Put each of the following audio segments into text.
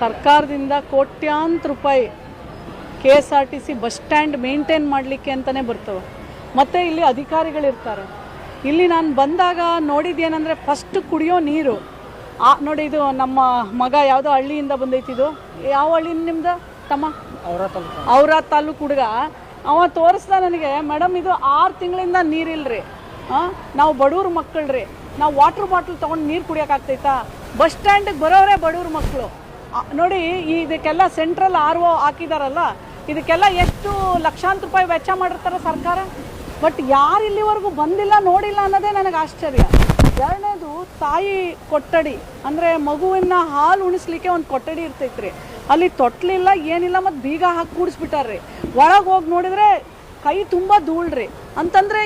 ಸರ್ಕಾರದಿಂದ ಕೋಟ್ಯಾಂತರ ರೂಪಾಯಿ KSRTC ಬಸ್ ಸ್ಟ್ಯಾಂಡ್ ಮೇಂಟೈನ್ ಮಾಡಲಿಕ್ಕೆ ಅಂತಲೇ ಬರ್ತವೆ. ಮತ್ತು ಇಲ್ಲಿ ಅಧಿಕಾರಿಗಳಿರ್ತಾರೆ. ಇಲ್ಲಿ ನಾನು ಬಂದಾಗ ನೋಡಿದ್ದೇನೆಂದರೆ ಫಸ್ಟ್ ಕುಡಿಯೋ ನೀರು ನೋಡಿ, ಇದು ನಮ್ಮ ಮಗ ಯಾವುದೋ ಹಳ್ಳಿಯಿಂದ ಬಂದೈತಿದು. ಯಾವ ಹಳ್ಳಿ ನಿಮ್ದು ತಮ್ಮ? ಔರಾ ತಾಲೂಕು ಹುಡುಗ. ಅವ ತೋರಿಸ್ದ ನನಗೆ, ಮೇಡಮ್ ಇದು 6 ತಿಂಗಳಿಂದ ನೀರಿಲ್ರಿ, ನಾವು ಬಡವ್ರ ಮಕ್ಕಳ್ರಿ, ನಾವು ವಾಟ್ರ್ ಬಾಟ್ಲ್ ತೊಗೊಂಡು ನೀರು ಕುಡಿಯೋಕ್ಕಾಗ್ತೈತಾ? ಬಸ್ ಸ್ಟ್ಯಾಂಡಿಗೆ ಬರೋರೇ ಬಡವ್ರ ಮಕ್ಕಳು. ನೋಡಿ, ಇದಕ್ಕೆಲ್ಲ ಸೆಂಟ್ರಲ್ RO ಹಾಕಿದಾರಲ್ಲ, ಇದಕ್ಕೆಲ್ಲ ಎಷ್ಟು ಲಕ್ಷಾಂತರ ರೂಪಾಯಿ ವೆಚ್ಚ ಮಾಡಿರ್ತಾರೆ ಸರ್ಕಾರ. ಬಟ್ ಯಾರು ಇಲ್ಲಿವರೆಗೂ ಬಂದಿಲ್ಲ, ನೋಡಿಲ್ಲ ಅನ್ನೋದೇ ನನಗೆ ಆಶ್ಚರ್ಯ. ಎರಡನೇದು ತಾಯಿ ಕೊಠಡಿ, ಅಂದರೆ ಮಗುವಿನ ಹಾಲು ಉಣಿಸ್ಲಿಕ್ಕೆ ಒಂದು ಕೊಠಡಿ ಇರ್ತೈತ್ರಿ. ಅಲ್ಲಿ ತೊಟ್ಲಿಲ್ಲ, ಏನಿಲ್ಲ, ಮತ್ತು ಬೀಗ ಹಾಕಿ ಕೂಡಿಸ್ಬಿಟ್ಟಾರ್ರಿ. ಒಳಗೆ ಹೋಗಿ ನೋಡಿದರೆ ಕೈ ತುಂಬ ಧೂಳ್ರಿ. ಅಂತಂದರೆ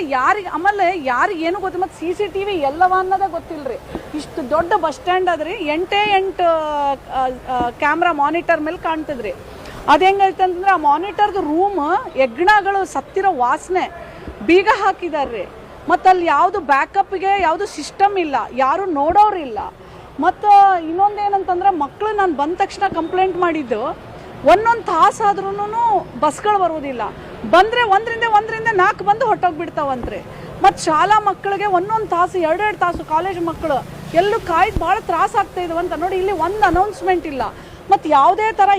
ಆಮೇಲೆ ಯಾರಿಗೆ ಏನು ಗೊತ್ತು, ಮತ್ತು CCTV ಎಲ್ಲವ ಅನ್ನೋದೇ ಗೊತ್ತಿಲ್ಲರಿ. ಇಷ್ಟು ದೊಡ್ಡ ಬಸ್ ಸ್ಟ್ಯಾಂಡ್ ಅದ್ರಿ, 8 ಕ್ಯಾಮ್ರಾ ಮಾನಿಟರ್ ಮೇಲೆ ಕಾಣ್ತದ್ರಿ. ಅದು ಹೆಂಗೈತೆ ಅಂತಂದರೆ, ಆ ಮಾನಿಟರ್ದು ರೂಮ್ ಹೆಗ್ಣಗಳು ಸತ್ತಿರೋ ವಾಸನೆ, ಬೀಗ ಹಾಕಿದಾರ್ರಿ. ಮತ್ತು ಅಲ್ಲಿ ಯಾವುದು ಬ್ಯಾಕಪ್ಗೆ ಯಾವುದು ಸಿಸ್ಟಮ್ ಇಲ್ಲ, ಯಾರು ನೋಡೋರಿಲ್ಲ. ಮತ್ತು ಇನ್ನೊಂದೇನಂತಂದರೆ, ಮಕ್ಕಳು ನಾನು ಬಂದ ತಕ್ಷಣ ಕಂಪ್ಲೇಂಟ್ ಮಾಡಿದ್ದು, ಒಂದೊಂದು ತಾಸು ಆದ್ರೂ ಬಸ್ಗಳು ಬರೋದಿಲ್ಲ. ಬಂದರೆ ಒಂದರಿಂದ 4 ಬಂದು ಹೊಟ್ಟೋಗ್ಬಿಡ್ತಾವಂತ್ರಿ. ಮತ್ತು ಶಾಲಾ ಮಕ್ಕಳಿಗೆ ಒಂದೊಂದು ತಾಸು 2 ತಾಸು ಕಾಲೇಜ್ ಮಕ್ಕಳು ಎಲ್ಲೂ ಕಾಯ್ದು ಭಾಳ ತ್ರಾಸ ಆಗ್ತಾ ಇದಾವಂತ. ನೋಡಿ, ಇಲ್ಲಿ ಒಂದು ಅನೌನ್ಸ್ಮೆಂಟ್ ಇಲ್ಲ, ಮತ್ತು ಯಾವುದೇ ಥರ